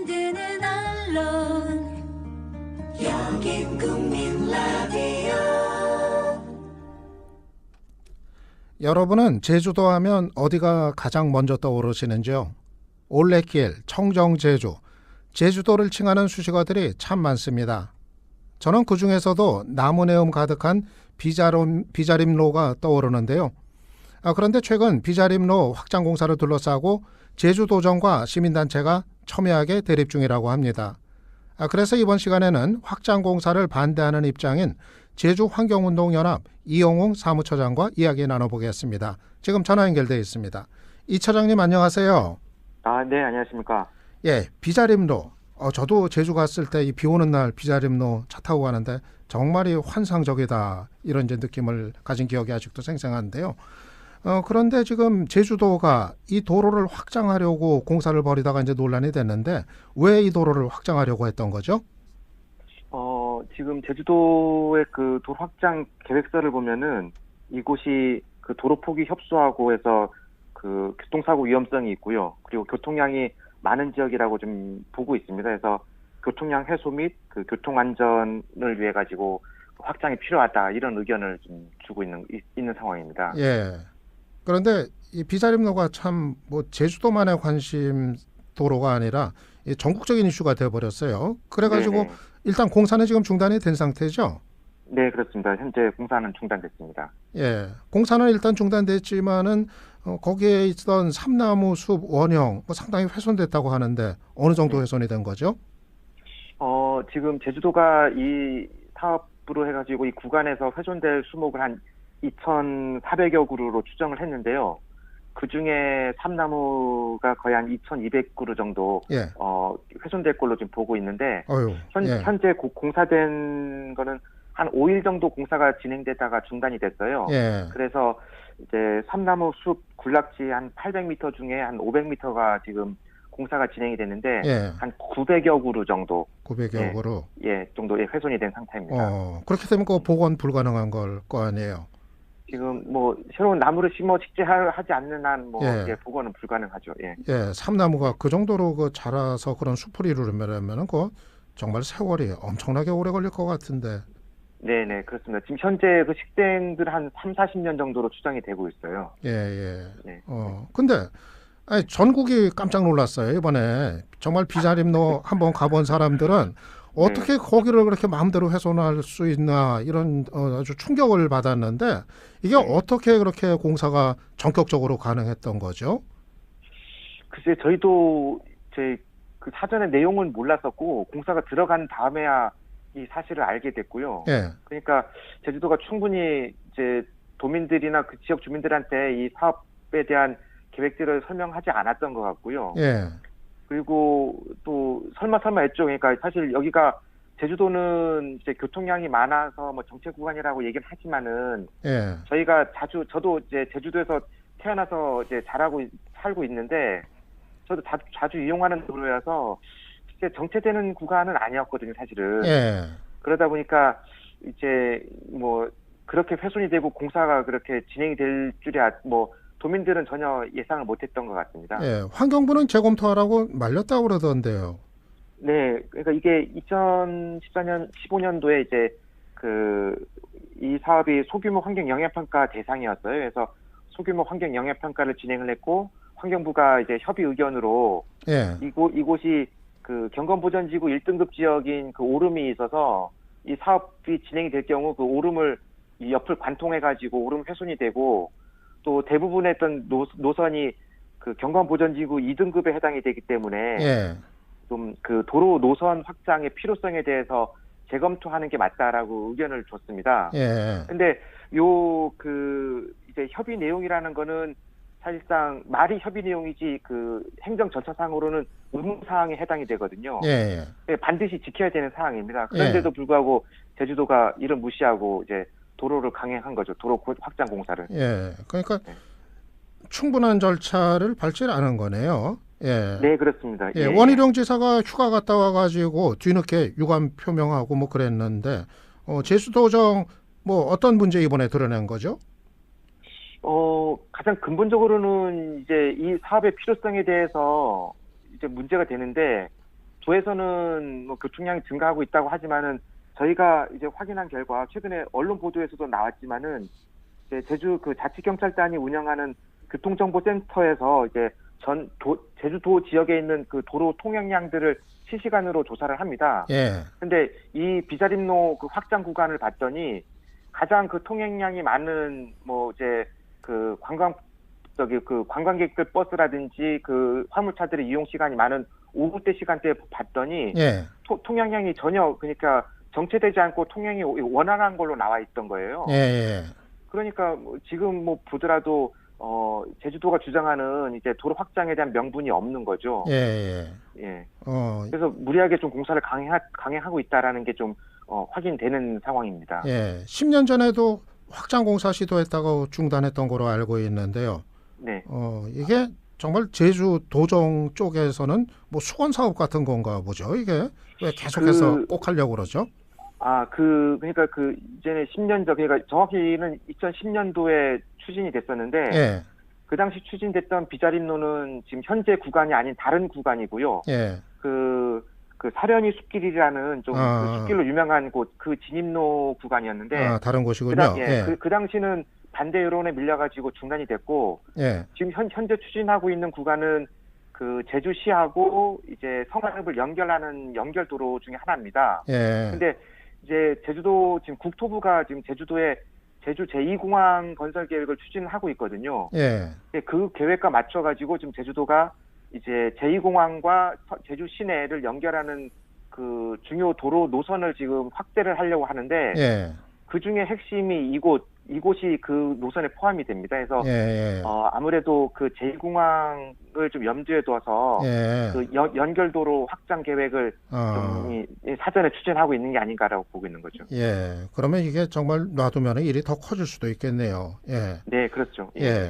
만드는 언론 여긴 국민 라디오. 여러분은 제주도 하면 어디가 가장 먼저 떠오르시는지요? 올레길, 청정 제주, 제주도를 칭하는 수식어들이 참 많습니다. 저는 그 중에서도 나무내음 가득한 비자림로가 떠오르는데요. 그런데 최근 비자림로 확장 공사를 둘러싸고 제주도정과 시민단체가 첨예하게 대립 중이라고 합니다. 그래서 이번 시간에는 확장 공사를 반대하는 입장인 제주환경운동연합 이용웅 사무처장과 이야기 나눠보겠습니다. 지금 전화 연결되어 있습니다. 이 처장님 안녕하세요. 네, 안녕하십니까. 예, 비자림로. 저도 제주 갔을 때 이 비 오는 날 비자림로 차 타고 가는데 정말이 환상적이다. 이런 이제 느낌을 가진 기억이 아직도 생생한데요. 그런데 지금 제주도가 이 도로를 확장하려고 공사를 벌이다가 이제 논란이 됐는데 왜 이 도로를 확장하려고 했던 거죠? 지금 제주도의 그 도로 확장 계획서를 보면은 이곳이 그 도로 폭이 협소하고 해서 그 교통사고 위험성이 있고요. 그리고 교통량이 많은 지역이라고 좀 보고 있습니다. 그래서 교통량 해소 및 그 교통 안전을 위해 가지고 확장이 필요하다 이런 의견을 좀 주고 있는 상황입니다. 예. 그런데 이 비자림로가 참 뭐 제주도만의 관심 도로가 아니라 전국적인 이슈가 되어버렸어요. 그래가지고 네네. 일단 공사는 지금 중단이 된 상태죠? 네, 그렇습니다. 현재 공사는 중단됐습니다. 예. 공사는 일단 중단됐지만은 거기에 있던 삼나무 숲 원형 상당히 훼손됐다고 하는데 어느 정도 훼손이 된 거죠? 지금 제주도가 이 사업으로 해가지고 이 구간에서 훼손될 수목을 한 2,400여 그루로 추정을 했는데요. 그 중에 삼나무가 거의 한 2,200그루 정도 예. 훼손될 걸로 지금 보고 있는데 예. 현재 공사된 거는 한 5일 정도 공사가 진행되다가 중단이 됐어요. 예. 그래서 이제 삼나무 숲 군락지 한 800m 중에 한 500m가 지금 공사가 진행이 됐는데 예. 한 900여 그루 정도 900여 그루. 정도의 훼손이 된 상태입니다. 그렇게 되면 그 복원 불가능한 걸 거 아니에요? 지금 뭐 새로운 나무를 심어 식재하지 않는 한 복원은 불가능하죠. 예. 예, 삼나무가 그 정도로 그 자라서 그런 숲을 이루려면은 그 정말 세월이 엄청나게 오래 걸릴 것 같은데. 네, 그렇습니다. 지금 현재 그 식생들 한 3, 40년 정도로 추정이 되고 있어요. 예. 네. 근데 전국이 깜짝 놀랐어요. 이번에 정말 비자림로 한번 가본 사람들은 어떻게 거기를 그렇게 마음대로 훼손할 수 있나 이런 아주 충격을 받았는데 이게 어떻게 그렇게 공사가 전격적으로 가능했던 거죠? 글쎄 저희도 그 사전에 내용은 몰랐었고 공사가 들어간 다음에야 이 사실을 알게 됐고요. 예. 그러니까 제주도가 충분히 이제 도민들이나 그 지역 주민들한테 이 사업에 대한 계획들을 설명하지 않았던 것 같고요. 예. 그리고 또 설마 했죠. 그러니까 사실 여기가 제주도는 이제 교통량이 많아서 뭐 정체 구간이라고 얘기를 하지만은 예. 저희가 저도 이제 제주도에서 태어나서 이제 살고 있는데 저도 자주 이용하는 도로여서 실제 정체되는 구간은 아니었거든요, 사실은. 예. 그러다 보니까 이제 뭐 그렇게 훼손이 되고 공사가 그렇게 진행이 될 줄이야 뭐 도민들은 전혀 예상을 못했던 것 같습니다. 예. 환경부는 재검토하라고 말렸다고 그러던데요. 네, 그러니까 이게 2014년, 15년도에 이제 이 사업이 소규모 환경 영향평가 대상이었어요. 그래서 소규모 환경 영향평가를 진행을 했고 환경부가 이제 협의 의견으로 예. 이곳이 그 경건보전지구 1등급 지역인 그 오름이 있어서 이 사업이 진행이 될 경우 그 오름을 이 옆을 관통해가지고 오름 훼손이 되고 또 대부분의 어떤 노선이 그 경관보전지구 2등급에 해당이 되기 때문에 예. 좀 그 도로 노선 확장의 필요성에 대해서 재검토하는 게 맞다라고 의견을 줬습니다. 예. 근데 이제 협의 내용이라는 거는 사실상 말이 협의 내용이지 그 행정 절차상으로는 의무 사항에 해당이 되거든요. 예. 반드시 지켜야 되는 사항입니다. 그런데도 불구하고 제주도가 이를 무시하고 이제 도로를 강행한 거죠. 도로 확장 공사를. 예. 그러니까 충분한 절차를 밟지 않은 거네요. 예. 네, 그렇습니다. 예. 원희룡 지사가 휴가 갔다 와가지고 뒤늦게 유감 표명하고 뭐 그랬는데 제주도정 뭐 어떤 문제 이번에 드러낸 거죠? 가장 근본적으로는 이제 이 사업의 필요성에 대해서 이제 문제가 되는데 도에서는 뭐 교통량이 증가하고 있다고 하지만은 저희가 이제 확인한 결과 최근에 언론 보도에서도 나왔지만은 이제 제주 그 자치경찰단이 운영하는 교통정보센터에서 이제 제주도 지역에 있는 그 도로 통행량들을 실시간으로 조사를 합니다. 예. 근데 이 비자림로 그 확장 구간을 봤더니 가장 그 통행량이 많은 뭐 이제 그 관광객들 버스라든지 그 화물차들의 이용 시간이 많은 오후 때 시간대에 봤더니 예. 통행량이 전혀 그러니까 정체되지 않고 통행이 원활한 걸로 나와 있던 거예요. 예. 예. 그러니까 뭐 지금 뭐 보더라도 제주도가 주장하는 이제 도로 확장에 대한 명분이 없는 거죠. 예. 예. 예. 어, 그래서 무리하게 좀 공사를 강행하고 있다라는 게 좀 확인되는 상황입니다. 예. 10년 전에도 확장 공사 시도했다가 중단했던 거로 알고 있는데요. 네. 이게 정말 제주 도정 쪽에서는 뭐 수건 사업 같은 건가 보죠. 이게 왜 계속해서 꼭 하려고 그러죠? 그러니까 이제는 10년 전, 그러니까 정확히는 2010년도에 추진이 됐었는데, 예. 그 당시 추진됐던 비자림로는 지금 현재 구간이 아닌 다른 구간이고요. 예. 그 사려니 숲길이라는 좀 그 숲길로 유명한 곳, 그 진입로 구간이었는데, 다른 곳이군요. 그 당시는 반대 여론에 밀려가지고 중단이 됐고, 예. 지금 현재 추진하고 있는 구간은 그 제주시하고 이제 성안읍을 연결하는 연결도로 중에 하나입니다. 예. 근데 이제 제주도 지금 국토부가 지금 제주도에 제주 제2공항 건설 계획을 추진하고 있거든요. 예. 그 계획과 맞춰가지고 지금 제주도가 이제 제2공항과 제주 시내를 연결하는 그 중요 도로 노선을 지금 확대를 하려고 하는데 예. 그 중에 핵심이 이곳이 그 노선에 포함이 됩니다. 그래서 예. 아무래도 그 제2공항을 좀 염두에 둬서 예. 그 연결도로 확장 계획을 좀 사전에 추진하고 있는 게 아닌가라고 보고 있는 거죠. 예. 그러면 이게 정말 놔두면 일이 더 커질 수도 있겠네요. 예. 네, 그렇죠. 예.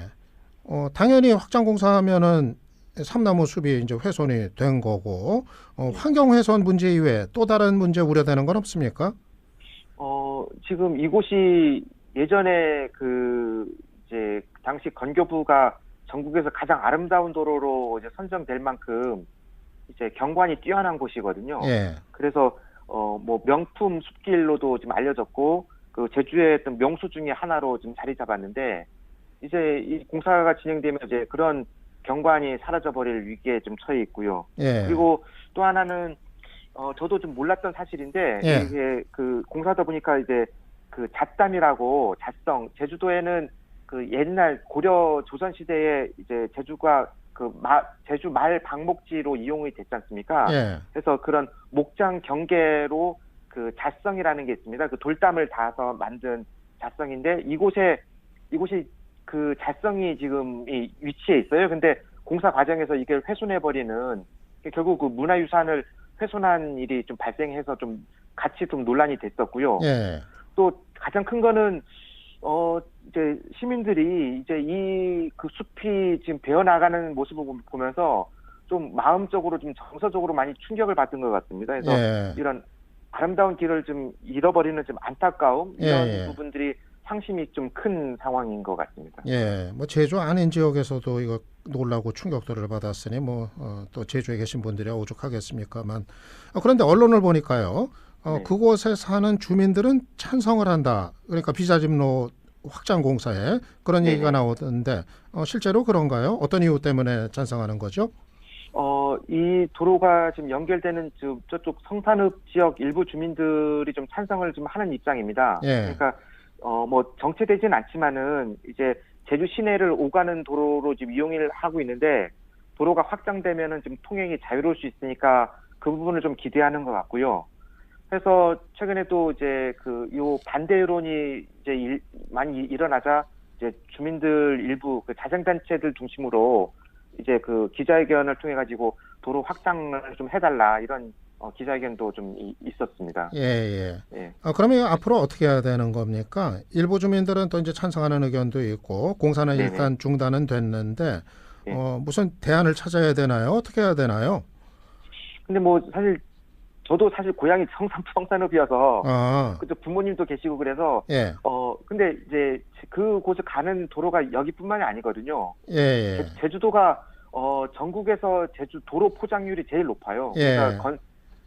당연히 확장 공사하면은 삼나무 숲이 이제 훼손이 된 거고, 환경 훼손 문제 이외에 또 다른 문제 우려되는 건 없습니까? 지금 이곳이 예전에 이제 당시 건교부가 전국에서 가장 아름다운 도로로 이제 선정될 만큼 이제 경관이 뛰어난 곳이거든요. 예. 그래서 뭐 명품 숲길로도 지금 알려졌고 그 제주의 어떤 명소 중에 하나로 지금 자리 잡았는데 이제 이 공사가 진행되면 이제 그런 경관이 사라져버릴 위기에 좀 처해 있고요. 예. 그리고 또 하나는 저도 좀 몰랐던 사실인데 예. 이게 그 공사다 보니까 이제 그 잣담이라고 잣성 제주도에는 그 옛날 고려 조선 시대에 이제 제주가 제주 말 방목지로 이용이 됐지 않습니까? 예. 그래서 그런 목장 경계로 그 잣성이라는 게 있습니다. 그 돌담을 닿아서 만든 잣성인데 이곳이 그 잣성이 지금 위치해 있어요. 근데 공사 과정에서 이걸 훼손해버리는 결국 그 문화유산을 훼손한 일이 좀 발생해서 좀 같이 좀 논란이 됐었고요. 예. 또 가장 큰 거는 이제 시민들이 이제 그 숲이 지금 베어나가는 모습을 보면서 좀 마음적으로 좀 정서적으로 많이 충격을 받은 것 같습니다. 그래서 예. 이런 아름다운 길을 좀 잃어버리는 좀 안타까움 이런 예. 부분들이 상심이 좀 큰 상황인 것 같습니다. 예. 뭐 제주 아닌 지역에서도 이거 놀라고 충격들을 받았으니 또 제주에 계신 분들이 오죽하겠습니까만 그런데 언론을 보니까요. 네. 그곳에 사는 주민들은 찬성을 한다. 그러니까 비자림로 확장 공사에 그런 얘기가 나오던데 실제로 그런가요? 어떤 이유 때문에 찬성하는 거죠? 이 도로가 지금 연결되는 저쪽 성산읍 지역 일부 주민들이 좀 찬성을 좀 하는 입장입니다. 예. 그러니까 뭐 정체되진 않지만은 이제 제주 시내를 오가는 도로로 지금 이용을 하고 있는데 도로가 확장되면은 좀 통행이 자유로울 수 있으니까 그 부분을 좀 기대하는 것 같고요. 그래서 최근에도 이제 요 반대 여론이 이제 많이 일어나자 이제 주민들 일부 그 자생단체들 중심으로 이제 그 기자회견을 통해 가지고 도로 확장을 좀 해달라 이런 기자회견도 좀 있었습니다. 예. 예. 그러면 앞으로 어떻게 해야 되는 겁니까? 일부 주민들은 또 이제 찬성하는 의견도 있고 공사는 네네. 일단 중단은 됐는데 네. 무슨 대안을 찾아야 되나요? 어떻게 해야 되나요? 근데 뭐 저도 사실 고향이 성산읍이어서 그쪽 부모님도 계시고 그래서 예. 근데 이제 그곳을 가는 도로가 여기뿐만이 아니거든요. 예. 제주도가 전국에서 제주 도로 포장률이 제일 높아요. 예.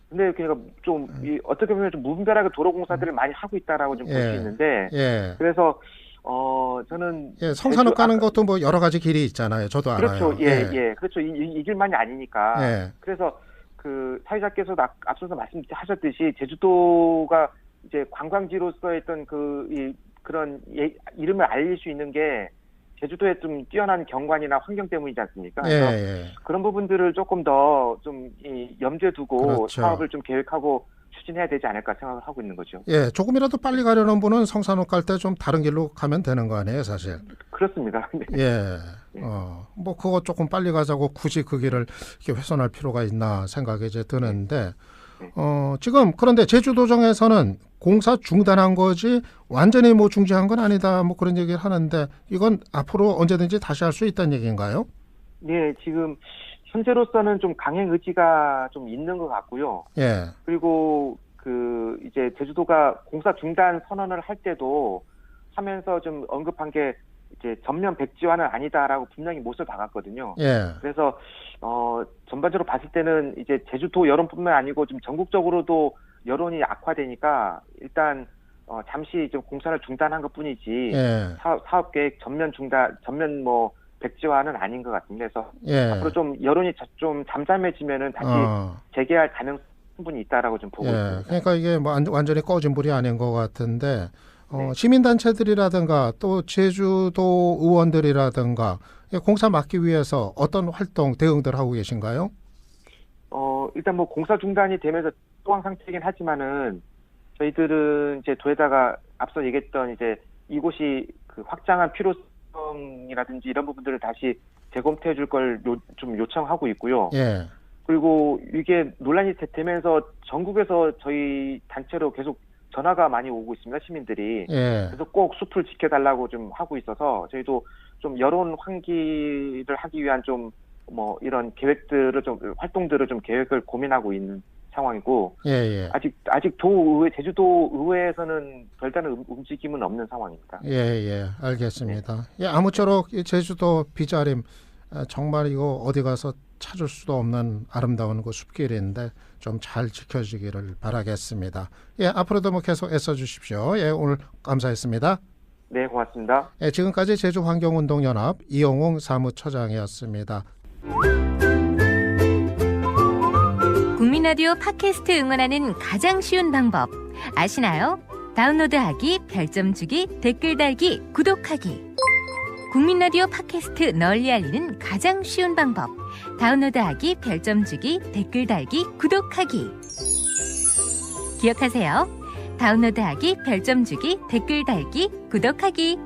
근데 그러니까 좀 어떻게 보면 좀 무분별하게 도로 공사들을 많이 하고 있다라고 좀 볼 수 예. 있는데 예. 그래서 저는 예, 성산읍 제주 가는 것도 뭐 여러 가지 길이 있잖아요. 저도 알아요. 그렇죠. 예. 그렇죠. 이 길만이 아니니까. 예. 그래서 그 사회자께서도 앞서서 말씀하셨듯이 제주도가 이제 관광지로서의 어떤 그런 이름을 알릴 수 있는 게 제주도의 좀 뛰어난 경관이나 환경 때문이지 않습니까? 예, 그래서 예. 그런 부분들을 조금 더 좀 염두에 두고 그렇죠. 사업을 좀 계획하고 추진해야 되지 않을까 생각을 하고 있는 거죠. 예, 조금이라도 빨리 가려는 분은 성산읍 갈 때 좀 다른 길로 가면 되는 거 아니에요, 사실. 그렇습니다. 네. 예. 뭐 그거 조금 빨리 가자고 굳이 그 길을 이렇게 훼손할 필요가 있나 생각이 이제 드는데, 지금 그런데 제주도정에서는 공사 중단한 거지 완전히 뭐 중지한 건 아니다 뭐 그런 얘기를 하는데 이건 앞으로 언제든지 다시 할 수 있다는 얘기인가요? 네, 지금 현재로서는 좀 강행 의지가 좀 있는 것 같고요. 예. 그리고 이제 제주도가 공사 중단 선언을 할 때도 하면서 좀 언급한 게 이제 전면 백지화는 아니다라고 분명히 못을 박았거든요. 예. 그래서 전반적으로 봤을 때는 이제 제주도 여론뿐만 아니고 좀 전국적으로도 여론이 악화되니까 일단 잠시 좀 공사를 중단한 것뿐이지 예. 사업 계획 전면 뭐 백지화는 아닌 것 같습니다. 그래서 예. 앞으로 좀 여론이 좀 잠잠해지면은 다시 재개할 가능성이 충분히 있다라고 좀 보고 있습니다. 그러니까 이게 뭐 완전히 꺼진 불이 아닌 것 같은데 시민단체들이라든가 또 제주도 의원들이라든가 공사 막기 위해서 어떤 활동 대응들 하고 계신가요? 일단 뭐 공사 중단이 되면서 소강 상태이긴 하지만은 저희들은 이제 도에다가 앞서 얘기했던 이제 이곳이 그 확장한 필요성이라든지 이런 부분들을 다시 재검토해 줄 걸 좀 요청하고 있고요. 예. 그리고 이게 논란이 되면서 전국에서 저희 단체로 계속 전화가 많이 오고 있습니다. 시민들이. 예. 그래서 꼭 숲을 지켜달라고 좀 하고 있어서 저희도 좀 여론 환기를 하기 위한 좀 뭐 이런 계획들을 좀 활동들을 좀 계획을 고민하고 있는 상황이고 예. 아직 제주도 의회에서는 별다른 움직임은 없는 상황입니다. 예. 알겠습니다. 예, 아무쪼록 이 제주도 비자림 정말 이거 어디 가서 찾을 수도 없는 아름다운 그 숲길인데 좀 잘 지켜지기를 바라겠습니다. 예, 앞으로도 뭐 계속 애써 주십시오. 예, 오늘 감사했습니다. 네, 고맙습니다. 예, 지금까지 제주환경운동연합 이용웅 사무처장이었습니다. 국민라디오 팟캐스트 응원하는 가장 쉬운 방법 아시나요? 다운로드하기, 별점 주기, 댓글 달기, 구독하기. 국민라디오 팟캐스트 널리 알리는 가장 쉬운 방법 다운로드하기, 별점 주기, 댓글 달기, 구독하기. 기억하세요. 다운로드하기, 별점 주기, 댓글 달기, 구독하기.